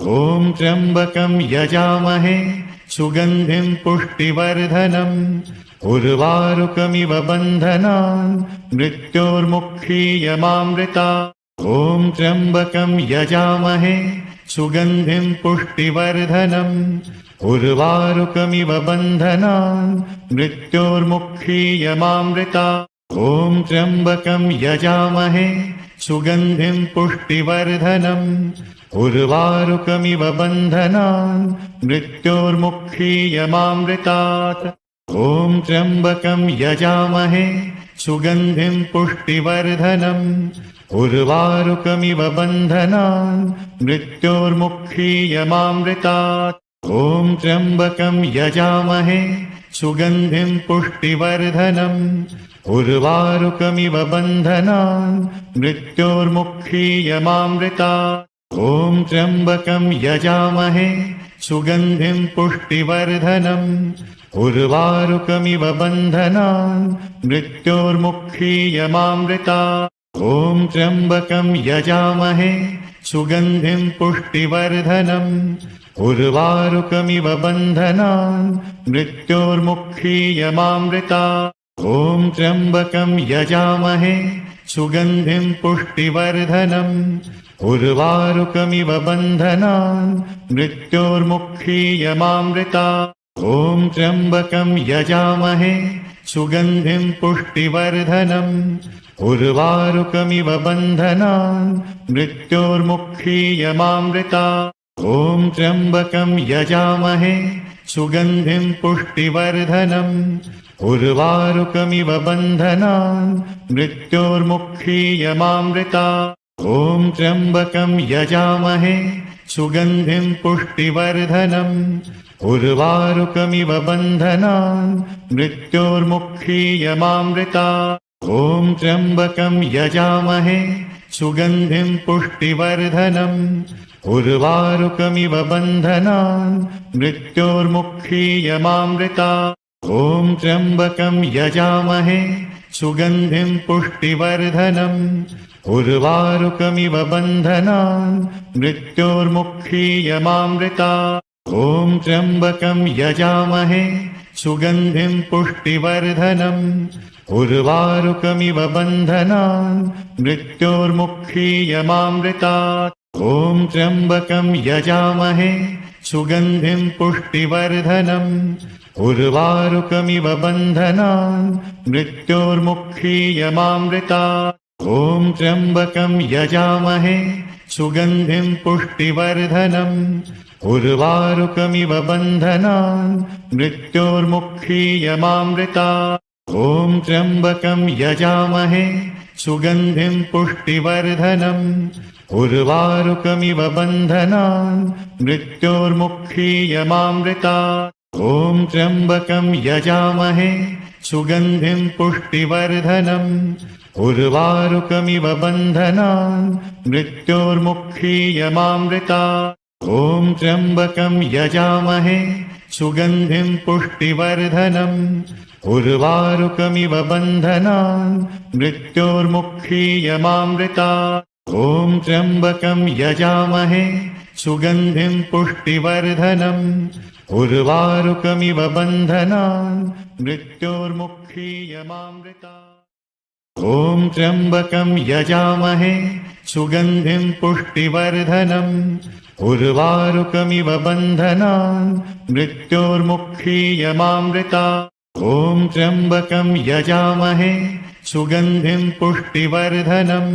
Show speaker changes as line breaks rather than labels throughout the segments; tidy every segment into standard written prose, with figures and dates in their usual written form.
ॐ त्र्यम्बकं यजामहे सुगन्धिं पुष्टिवर्धनम् उर्वारुकमिव बन्धनान् मृत्योर्मुक्षीयमामृतात्। ॐ त्र्यम्बकं यजामहे सुगन्धिं पुष्टिवर्धनम् उर्वारुकमिव बन्धनान् मृत्योर्मुक्षीयमामृतात्। ॐ त्र्यम्बकं यजामहे सुगन्धिं पुष्टिवर्धनम् उर्वारुकमिव बन्धनान् मृत्योर्मुक्षीयमामृतात्। ॐ त्र्यम्बकं यजामहे सुगन्धिं पुष्टिवर्धनम् उर्वारुकमिव बन्धनान् मृत्योर्मुक्षीयमामृतात्। ॐ त्र्यम्बकं यजामहे सुगन्धिं पुष्टिवर्धनम् उर्वारुकमिव बन्धनान् मृत्योर्मुक्षीयमामृतात्। ॐ त्र्यम्बकं यजामहे सुगन्धिं पुष्टिवर्धनम् उर्वारुकमिव बन्धनान् मृत्योर्मुक्षीयमामृतात्। ॐ त्र्यम्बकं यजामहे सुगन्धिं पुष्टिवर्धनम् उर्वारुकमिव बन्धनान् मृत्योर्मुक्षीयमामृतात्। ॐ त्र्यम्बकं यजामहे सुगन्धिं पुष्टिवर्धनम् उर्वारुकमिव बन्धनान् मृत्योर्मुक्षीयमामृतात्। ॐ त्र्यम्बकं यजामहे सुगन्धिं पुष्टिवर्धनम् उर्वारुकमिव बन्धनान् मृत्योर्मुक्षीयमामृतात्। ॐ त्र्यम्बकं यजामहे सुगन्धिं पुष्टिवर्धनम् उर्वारुकमिव बन्धनान् मृत्योर्मुक्षीयमामृतात्। ॐ त्र्यम्बकं यजामहे सुगन्धिं पुष्टिवर्धनम् उर्वारुकमिव बन्धनान् मृत्योर्मुक्षीयमामृतात्। ॐ त्र्यम्बकं यजामहे सुगन्धिं पुष्टिवर्धनम् उर्वारुकमिव बन्धनान् मृत्योर्मुक्षीयमामृतात्। ॐ त्र्यम्बकं यजामहे सुगन्धिं पुष्टिवर्धनम् उर्वारुकमिव बन्धनान् मृत्योर्मुक्षीयमामृतात्। ॐ त्र्यम्बकं यजामहे सुगन्धिं पुष्टिवर्धनम् उर्वारुकमिव बन्धनान् मृत्योर्मुक्षीयमामृतात्। ॐ त्र्यम्बकं यजामहे सुगन्धिं पुष्टिवर्धनम् उर्वारुकमिव बन्धनान् मृत्योर्मुक्षीयमामृतात्। ॐ त्र्यम्बकं यजामहे सुगन्धिं पुष्टिवर्धनम् उर्वारुकमिव बन्धनान् मृत्योर्मुक्षीयमामृतात्। ॐ त्र्यम्बकं यजामहे सुगन्धिं पुष्टिवर्धनम् उर्वारुकमिव बन्धनान् मृत्योर्मुक्षीयमामृतात्। ॐ त्र्यम्बकं यजामहे सुगन्धिं पुष्टिवर्धनम् उर्वारुकमिव बन्धनान् मृत्योर्मुक्षीयमामृतात्। ॐ त्र्यम्बकं यजामहे सुगन्धिं पुष्टिवर्धनम् उर्वारुकमिव बन्धनान् मृत्योर्मुक्षीयमामृतात्। ॐ त्र्यम्बकं यजामहे सुगन्धिं पुष्टिवर्धनम् उर्वारुकमिव बन्धनान् मृत्योर्मुक्षीयमामृतात्। ॐ त्र्यम्बकं यजामहे सुगन्धिं पुष्टिवर्धनम् उर्वारुकमिव बन्धनान् मृत्योर्मुक्षीयमामृतात्। ॐ त्र्यम्बकं यजामहे सुगन्धिं पुष्टिवर्धनम्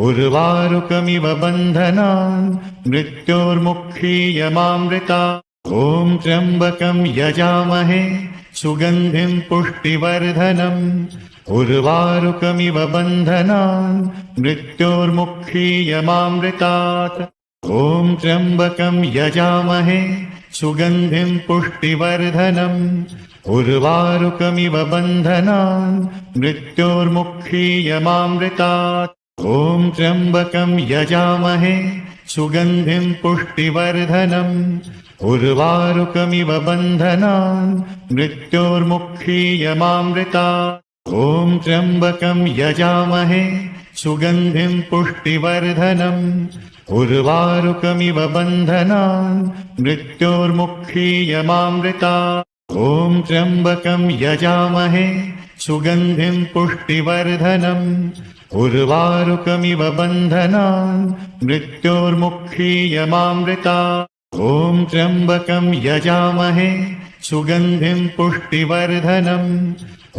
उर्वारुकमिव बन्धनान् मृत्योर्मुक्षीयमामृतात्। ॐ त्र्यम्बकं यजामहे सुगन्धिं पुष्टिवर्धनम् उर्वारुकमिव बन्धनान् मृत्योर्मुक्षीयमामृतात्। ॐ त्र्यम्बकं यजामहे सुगन्धिं पुष्टिवर्धनम् उर्वारुकमिव बन्धनान् मृत्योर्मुक्षीयमामृतात्। ॐ त्र्यम्बकं यजामहे सुगन्धिं पुष्टिवर्धनम् उर्वारुकमिव बन्धनान् मृत्योर्मुक्षीयमामृतात्। ॐ त्र्यम्बकं यजामहे सुगन्धिं पुष्टिवर्धनम् उर्वारुकमिव बन्धनान् मृत्योर्मुक्षीयमामृतात्। ॐ त्र्यम्बकं यजामहे सुगन्धिं पुष्टिवर्धनम् उर्वारुकमिव बन्धनान् मृत्योर्मुक्षीयमामृतात्। ॐ त्र्यम्बकं यजामहे सुगन्धिं पुष्टिवर्धनम्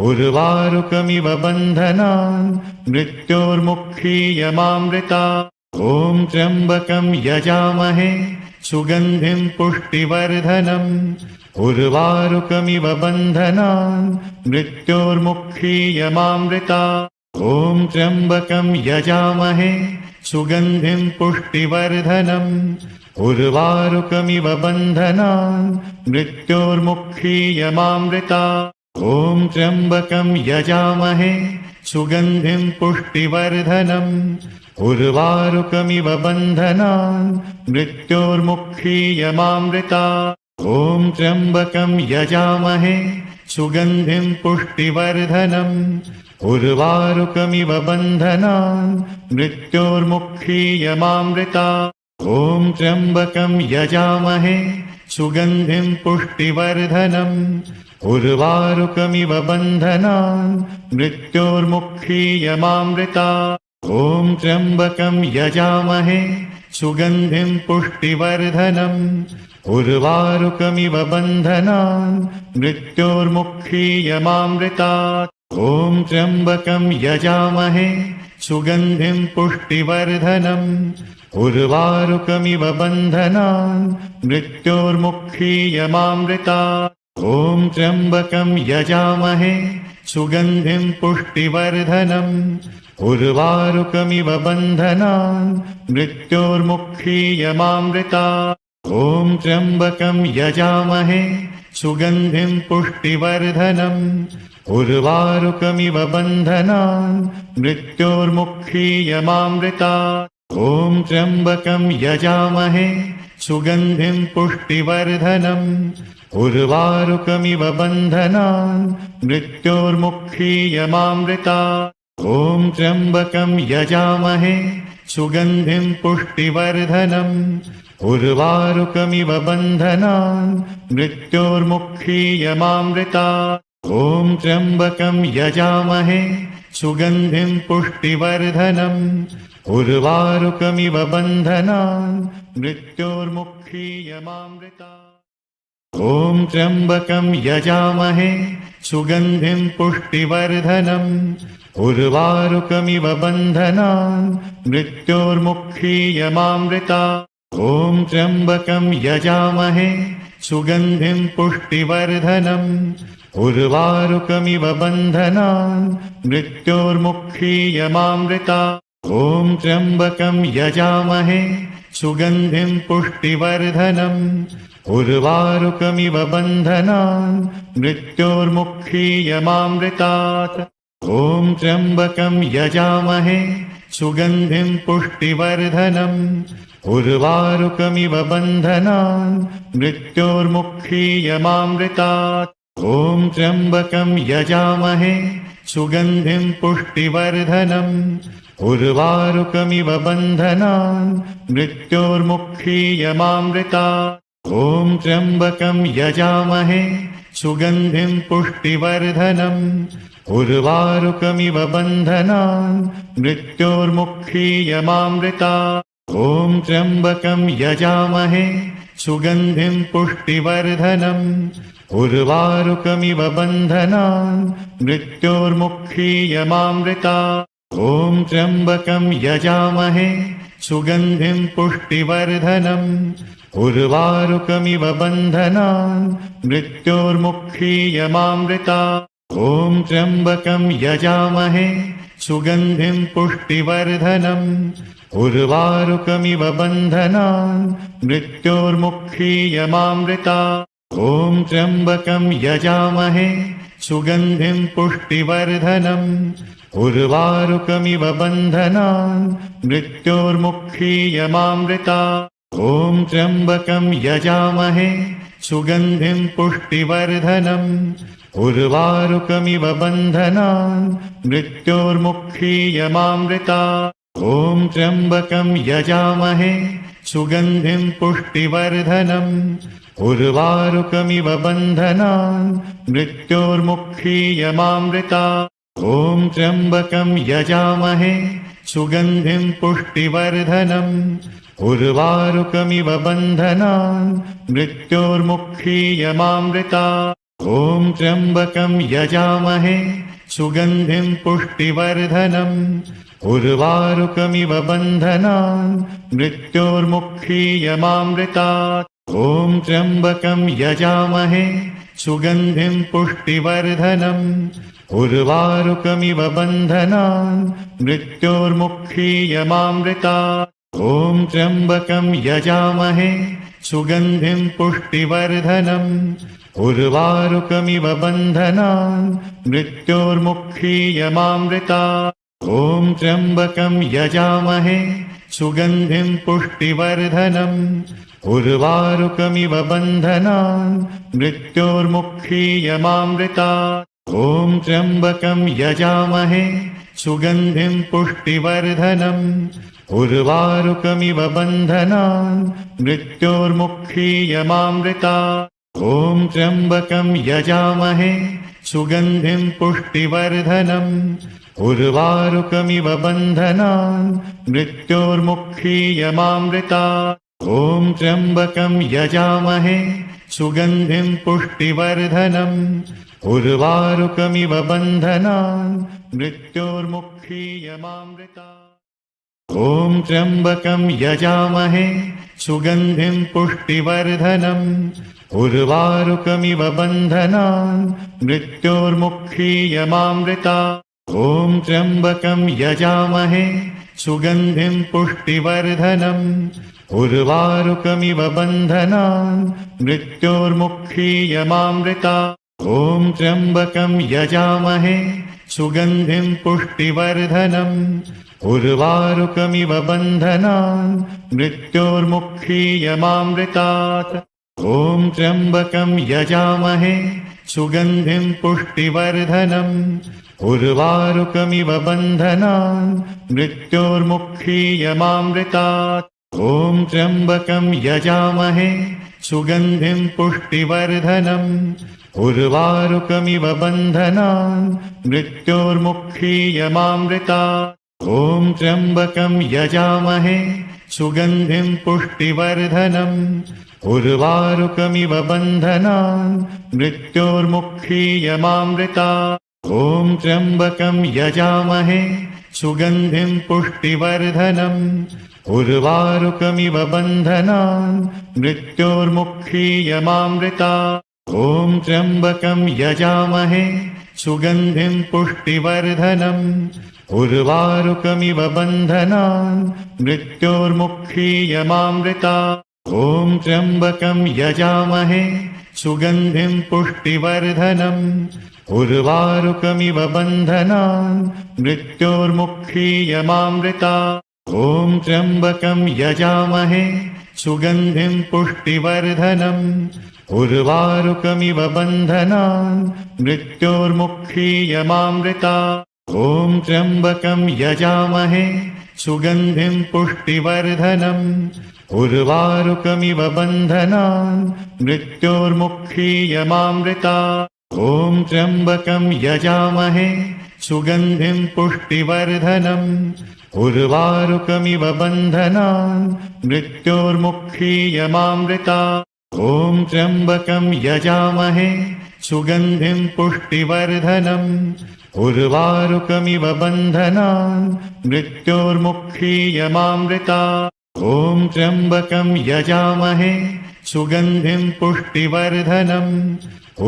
उर्वारुकमिव बन्धनान् मृत्योर्मुक्षीयमामृतात्। ॐ त्र्यम्बकं यजामहे सुगन्धिं पुष्टिवर्धनम् उर्वारुकमिव बन्धनान् मृत्योर्मुक्षीयमामृतात्। ॐ त्र्यम्बकं यजामहे सुगन्धिं पुष्टिवर्धनम् उर्वारुकमिव बन्धनान् मृत्योर्मुक्षीयमामृतात्। ॐ त्र्यम्बकं यजामहे सुगन्धिं पुष्टिवर्धनम् उर्वारुकमिव बन्धनान् मृत्योर्मुक्षीयमामृतात्। ॐ त्र्यम्बकं यजामहे सुगन्धिं पुष्टिवर्धनम् उर्वारुकमिव बन्धनान् मृत्योर्मुक्षीयमामृतात्। ॐ त्र्यम्बकं यजामहे सुगन्धिं पुष्टिवर्धनम् उर्वारुकमिव बन्धनान् मृत्योर्मुक्षीयमामृतात्। ॐ त्र्यम्बकं यजामहे सुगन्धिं पुष्टिवर्धनम् उर्वारुकमिव बन्धनान् मृत्योर्मुक्षीयमामृतात्। ॐ त्र्यम्बकं यजामहे सुगन्धिं पुष्टिवर्धनम् उर्वारुकमिव बन्धनान् मृत्योर्मुक्षीयमामृतात्। ॐ त्र्यम्बकं यजामहे सुगन्धिं पुष्टिवर्धनम् उर्वारुकमिव बन्धनान् मृत्योर्मुक्षीयमामृतात्। ॐ त्र्यम्बकं यजामहे सुगन्धिं पुष्टिवर्धनम् उर्वारुकमिव बन्धनान् मृत्योर्मुक्षीयमामृतात्। ॐ त्र्यम्बकं यजामहे सुगन्धिं पुष्टिवर्धनम् उर्वारुकमिव बन्धनान् मृत्योर्मुक्षीयमामृतात्। ॐ त्र्यम्बकं यजामहे सुगन्धिं पुष्टिवर्धनम् उर्वारुकमिव बन्धनान् मृत्योर्मुक्षीयमामृतात्। ॐ त्र्यम्बकं यजामहे सुगन्धिं पुष्टिवर्धनम् उर्वारुकमिव बन्धनान् मृत्योर्मुक्षीयमामृतात्। ॐ त्र्यम्बकं यजामहे सुगन्धिं पुष्टिवर्धनम् उर्वारुकमिव बन्धनान् मृत्योर्मुक्षीयमामृतात्। ॐ त्र्यम्बकं यजामहे सुगन्धिं पुष्टिवर्धनम् उर्वारुकमिव बन्धनान् मृत्योर्मुक्षीयमामृतात्। ॐ त्र्यम्बकं यजामहे सुगन्धिं पुष्टिवर्धनम् उर्वारुकमिव बन्धनान् मृत्योर्मुक्षीयमामृतात्। ॐ त्र्यम्बकं यजामहे सुगन्धिं पुष्टिवर्धनम् उर्वारुकमिव बन्धनान् मृत्योर्मुक्षीयमामृतात्। ॐ त्र्यम्बकं यजामहे सुगन्धिं पुष्टिवर्धनम् उर्वारुकमिव बन्धनान् मृत्योर्मुक्षीयमामृतात्। ॐ त्र्यम्बकं यजामहे सुगन्धिं पुष्टिवर्धनम् उर्वारुकमिव बन्धनान् मृत्योर्मुक्षीयमामृतात्। ॐ त्र्यम्बकं यजामहे सुगन्धिं पुष्टिवर्धनम् उर्वारुकमिव बन्धनान् मृत्योर्मुक्षीयमामृतात्। ॐ त्र्यम्बकं यजामहे सुगन्धिं पुष्टिवर्धनम् उर्वारुकमिव बन्धनान् मृत्योर्मुक्षीयमामृतात्। ॐ त्र्यम्बकं यजामहे सुगन्धिं पुष्टिवर्धनम् उर्वारुकमिव बन्धनान् मृत्योर्मुक्षीयमामृतात्। ॐ त्र्यम्बकं यजामहे सुगन्धिं पुष्टिवर्धनम् उर्वारुकमिव बन्धनान् मृत्योर्मुक्षीयमामृतात्। ॐ त्र्यम्बकं यजामहे सुगन्धिं पुष्टिवर्धनम् उर्वारुकमिव बन्धनान् मृत्योर्मुक्षीयमामृतात्। ॐ त्र्यम्बकं यजामहे सुगन्धिं पुष्टिवर्धनम् उर्वारुकमिव बन्धनान् मृत्योर्मुक्षीयमामृतात् ॐ त्र्यम्बकं यजामहे सुगन्धिं पुष्टिवर्धनम् उर्वारुकमिव बन्धनान् मृत्योर्मुक्षीयमामृतात् ॐ त्र्यम्बकं यजामहे सुगन्धिं पुष्टिवर्धनम् उर्वारुकमिव बन्धनान् मृत्योर्मुक्षीयमामृतात् ॐ त्र्यम्बकं यजामहे सुगन्धिं पुष्टिवर्धनम् उर्वारुकमिव बन्धनान् मृत्योर्मुक्षीयमामृतात् ॐ त्र्यम्बकं यजामहे सुगन्धिं पुष्टिवर्धनम् उर्वारुकमिव बन्धनान् मृत्योर्मुक्षीयमामृतात् ॐ त्र्यम्बकं यजामहे सुगन्धिं पुष्टिवर्धनम् उर्वारुकमिव बन्धनान् मृत्योर्मुक्षीयमामृतात् ॐ त्र्यम्बकं यजामहे सुगन्धिं पुष्टिवर्धनम् उर्वारुकमिव बन्धनान् मृत्योर्मुक्षीयमामृतात् ॐ त्र्यम्बकं यजामहे सुगन्धिं पुष्टिवर्धनम् उर्वारुकमिव बन्धनान् मृत्योर्मुक्षीयमामृतात् ॐ त्र्यम्बकं यजामहे सुगन्धिं पुष्टिवर्धनम् उर्वारुकमिव बन्धनान् मृत्योर्मुक्षीयमामृतात् ॐ त्र्यम्बकं यजामहे सुगन्धिं पुष्टिवर्धनम् उर्वारुकमिव बन्धनान् मृत्योर्मुक्षीयमामृतात् ॐ त्र्यम्बकं यजामहे सुगन्धिं पुष्टिवर्धनम् उर्वारुकमिव बन्धनान् मृत्योर्मुक्षीयमामृतात् ॐ त्र्यम्बकं यजामहे सुगन्धिं पुष्टिवर्धनम् उर्वारुकमिव बन्धनान् मृत्योर्मुक्षीयमामृतात् ॐ त्र्यम्बकं यजामहे सुगन्धिं पुष्टिवर्धनम् उर्वारुकमिव बन्धनान् मृत्योर्मुक्षीयमामृतात् ॐ त्र्यम्बकं यजामहे सुगन्धिं पुष्टिवर्धनम् उर्वारुकमिव बन्धनान् मृत्योर्मुक्षीयमामृतात् ॐ त्र्यम्बकं यजामहे सुगन्धिं पुष्टिवर्धनम् उर्वारुकमिव बन्धनान् मृत्योर्मुक्षीयमामृतात् ॐ त्र्यम्बकं यजामहे सुगन्धिं पुष्टिवर्धनम् उर्वारुकमिव बन्धनान् मृत्योर्मुक्षीयमामृतात् ॐ त्र्यम्बकं यजामहे सुगन्धिं पुष्टिवर्धनम् उर्वारुकमिव बन्धनान् मृत्योर्मुक्षीयमामृतात् ॐ त्र्यम्बकं यजामहे सुगन्धिं पुष्टिवर्धनम् उर्वारुकमिव बन्धनान् मृत्योर्मुक्षीयमामृतात् ॐ त्र्यम्बकं यजामहे सुगन्धिं पुष्टिवर्धनम् उर्वारुकमिव बन्धनान् मृत्योर्मुक्षीयमामृतात् ॐ त्र्यम्बकं यजामहे सुगन्धिं पुष्टिवर्धनम् उर्वारुकमिव बन्धनान् मृत्योर्मुक्षीयमामृतात् ॐ त्र्यम्बकं यजामहे सुगन्धिं पुष्टिवर्धनम् उर्वारुकमिव बन्धनान् मृत्योर्मुक्षीयमामृतात् ॐ त्र्यम्बकं यजामहे सुगन्धिं पुष्टिवर्धनम् उर्वारुकमिव बन्धनान् मृत्योर्मुक्षीयमामृतात् ॐ त्र्यम्बकं यजामहे सुगन्धिं पुष्टिवर्धनम्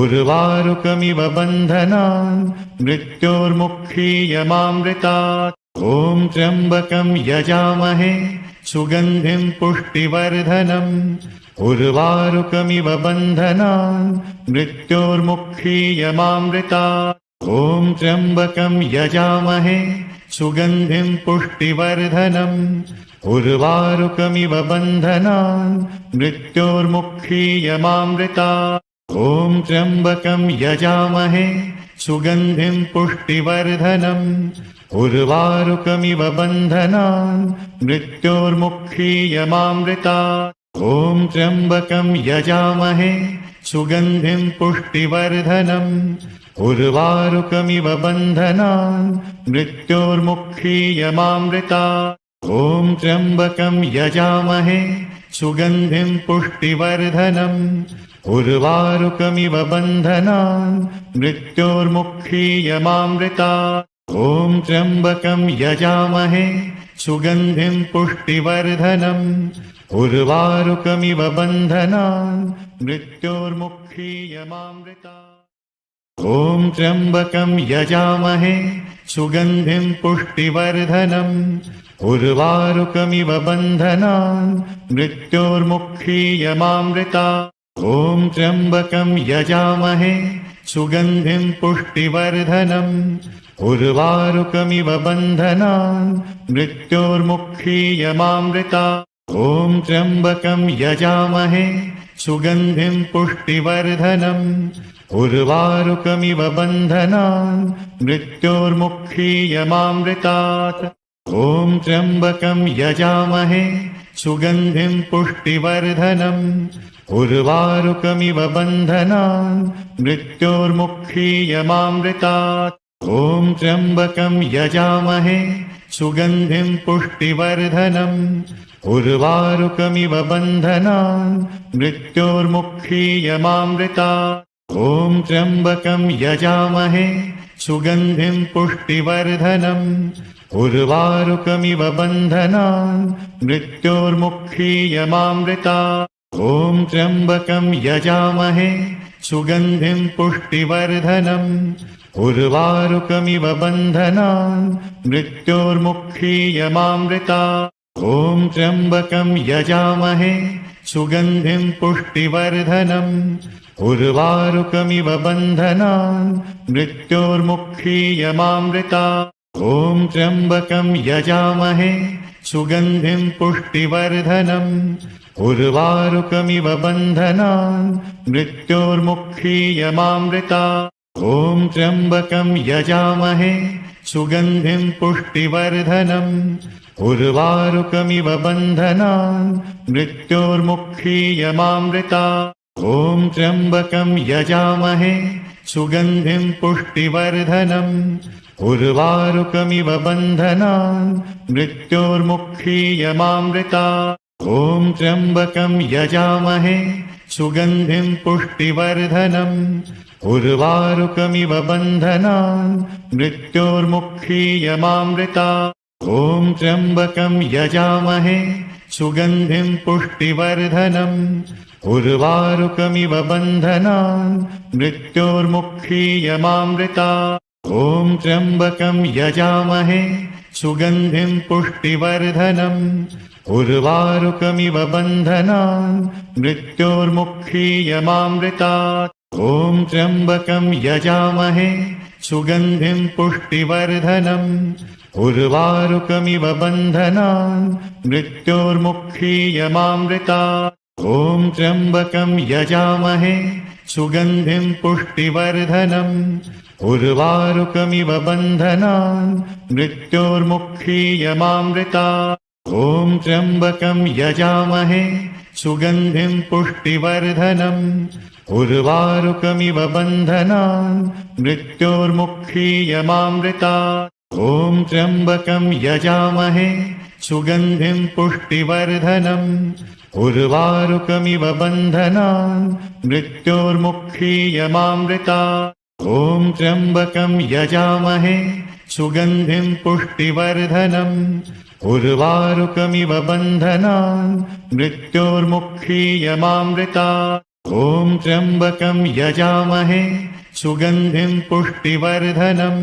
उर्वारुकमिव बन्धनान् मृत्योर्मुक्षीयमामृतात् ॐ त्र्यम्बकं यजामहे सुगन्धिं पुष्टिवर्धनम् उर्वारुकमिव बन्धनान् मृत्योर्मुक्षीयमामृतात् ॐ त्र्यम्बकं यजामहे सुगन्धिं पुष्टिवर्धनम् उर्वारुकमिव बन्धनान् मृत्योर्मुक्षीयमामृतात् ॐ त्र्यम्बकं यजामहे सुगन्धिं पुष्टिवर्धनम् उर्वारुकमिव बन्धनान् मृत्योर्मुक्षीयमामृतात्। ॐ त्र्यम्बकं यजामहे सुगन्धिं पुष्टिवर्धनम् उर्वारुकमिव बन्धनान् मृत्योर्मुक्षीयमामृतात्। ॐ त्र्यम्बकं यजामहे सुगन्धिं पुष्टिवर्धनम् उर्वारुकमिव बन्धनान् मृत्योर्मुक्षीयमामृतात्। ॐ त्र्यम्बकं यजामहे सुगन्धिं पुष्टिवर्धनम् उर्वारुकमिव बन्धनान् मृत्योर्मुक्षीयमामृतात्। ॐ त्र्यम्बकं यजामहे सुगन्धिं पुष्टिवर्धनम् उर्वारुकमिव बन्धनान् मृत्योर्मुक्षीयमामृतात्। ॐ त्र्यम्बकं यजामहे सुगन्धिं पुष्टिवर्धनम् उर्वारुकमिव बन्धनान् मृत्योर्मुक्षीयमामृतात्। ॐ त्र्यम्बकं यजामहे सुगन्धिं पुष्टिवर्धनम् उर्वारुकमिव बन्धनान् मृत्योर्मुक्षीयमामृतात्। ॐ त्र्यम्बकं यजामहे सुगन्धिं पुष्टिवर्धनम् उर्वारुकमिव बन्धनान् मृत्योर्मुक्षीयमामृतात्। ॐ त्र्यम्बकं यजामहे सुगन्धिं पुष्टिवर्धनम् उर्वारुकमिव बन्धनान् मृत्योर्मुक्षीयमामृतात्। ॐ त्र्यम्बकं यजामहे सुगन्धिं पुष्टिवर्धनम् उर्वारुकमिव बन्धनान् मृत्योर्मुक्षीयमामृतात्। ॐ त्र्यम्बकं यजामहे सुगन्धिं पुष्टिवर्धनम् उर्वारुकमिव बन्धनान् मृत्योर्मुक्षीयमामृतात्। ॐ त्र्यम्बकं यजामहे सुगन्धिं पुष्टिवर्धनम् उर्वारुकमिव बन्धनान् मृत्योर्मुक्षीयमामृतात्। ॐ त्र्यम्बकं यजामहे सुगन्धिं पुष्टिवर्धनम् उर्वारुकमिव बन्धनान् मृत्योर्मुक्षीयमामृतात्। ॐ त्र्यम्बकं यजामहे सुगन्धिं पुष्टिवर्धनम् उर्वारुकमिव बन्धनान् मृत्योर्मुक्षीयमामृतात्। ॐ त्र्यम्बकं यजामहे सुगन्धिं पुष्टिवर्धनम् उर्वारुकमिव बन्धनान् मृत्योर्मुक्षीयमामृतात्। ॐ त्र्यम्बकं यजामहे सुगन्धिं पुष्टिवर्धनम् उर्वारुकमिव बन्धनान् मृत्योर्मुक्षीयमामृतात्। ॐ त्र्यम्बकं यजामहे सुगन्धिं पुष्टिवर्धनम् उर्वारुकमिव बन्धनान् मृत्योर्मुक्षीयमामृतात्। ॐ त्र्यम्बकं यजामहे सुगन्धिं पुष्टिवर्धनम् उर्वारुकमिव बन्धनान् मृत्योर्मुक्षीयमामृतात्। ॐ त्र्यम्बकं यजामहे सुगन्धिं पुष्टिवर्धनम् उर्वारुकमिव बन्धनान् मृत्योर्मुक्षीयमामृतात्। ॐ त्र्यम्बकं यजामहे सुगन्धिं पुष्टिवर्धनम् उर्वारुकमिव बन्धनान् मृत्योर्मुक्षीयमामृतात्। ॐ त्र्यम्बकं यजामहे सुगन्धिं पुष्टिवर्धनम् उर्वारुकमिव बन्धनान् मृत्योर्मुक्षीयमामृतात्। ॐ त्र्यम्बकं यजामहे सुगन्धिं पुष्टिवर्धनम् उर्वारुकमिव बन्धनान् मृत्योर्मुक्षीयमामृतात्। ॐ त्र्यम्बकं यजामहे सुगन्धिं पुष्टिवर्धनम् उर्वारुकमिव बन्धनान् मृत्योर्मुक्षीयमामृतात्। ॐ त्र्यम्बकं यजामहे सुगन्धिं पुष्टिवर्धनम्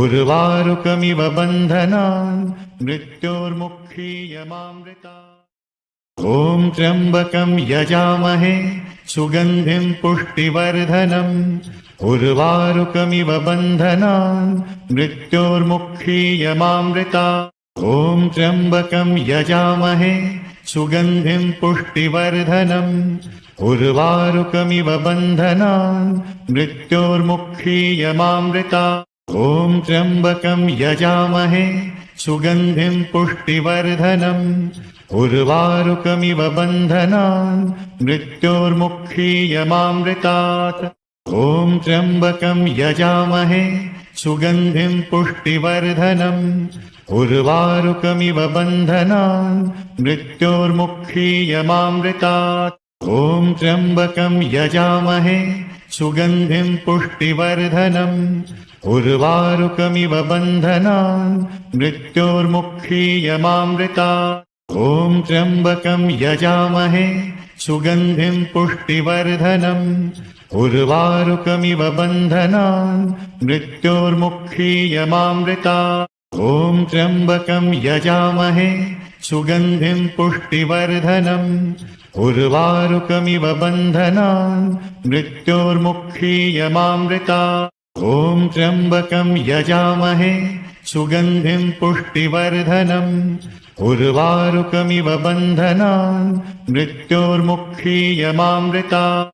उर्वारुकमिव बन्धनान् मृत्योर्मुक्षीयमामृतात्। ॐ त्र्यम्बकं यजामहे सुगन्धिं पुष्टिवर्धनम् उर्वारुकमिव बन्धनान् मृत्योर्मुक्षीयमामृतात्। ॐ त्र्यम्बकं यजामहे सुगन्धिं पुष्टिवर्धनम् उर्वारुकमिव बन्धनान् मृत्योर्मुक्षीयमामृतात्। ॐ त्र्यम्बकं यजामहे सुगन्धिं पुष्टिवर्धनम् उर्वारुकमिव बन्धनान् मृत्योर्मुक्षीयमामृतात् ॐ त्र्यम्बकं यजामहे सुगन्धिं पुष्टिवर्धनम् उर्वारुकमिव बन्धनान् मृत्योर्मुक्षीयमामृतात् ॐ त्र्यम्बकं यजामहे सुगन्धिं पुष्टिवर्धनम् उर्वारुकमिव बन्धनान् मृत्योर्मुक्षीयमामृतात् ॐ त्र्यम्बकं यजामहे सुगन्धिं पुष्टिवर्धनम् उर्वारुकमिव बन्धनान् मृत्योर्मुक्षीयमामृतात् ॐ त्र्यम्बकं यजामहे सुगन्धिं पुष्टिवर्धनम् उर्वारुकमिव बन्धनान् मृत्योर्मुक्षीयमामृतात् ॐ त्र्यम्बकं यजामहे सुगन्धिं पुष्टिवर्धनम् उर्वारुकमिव बन्धनान् मृत्योर्मुक्षीयमामृतात्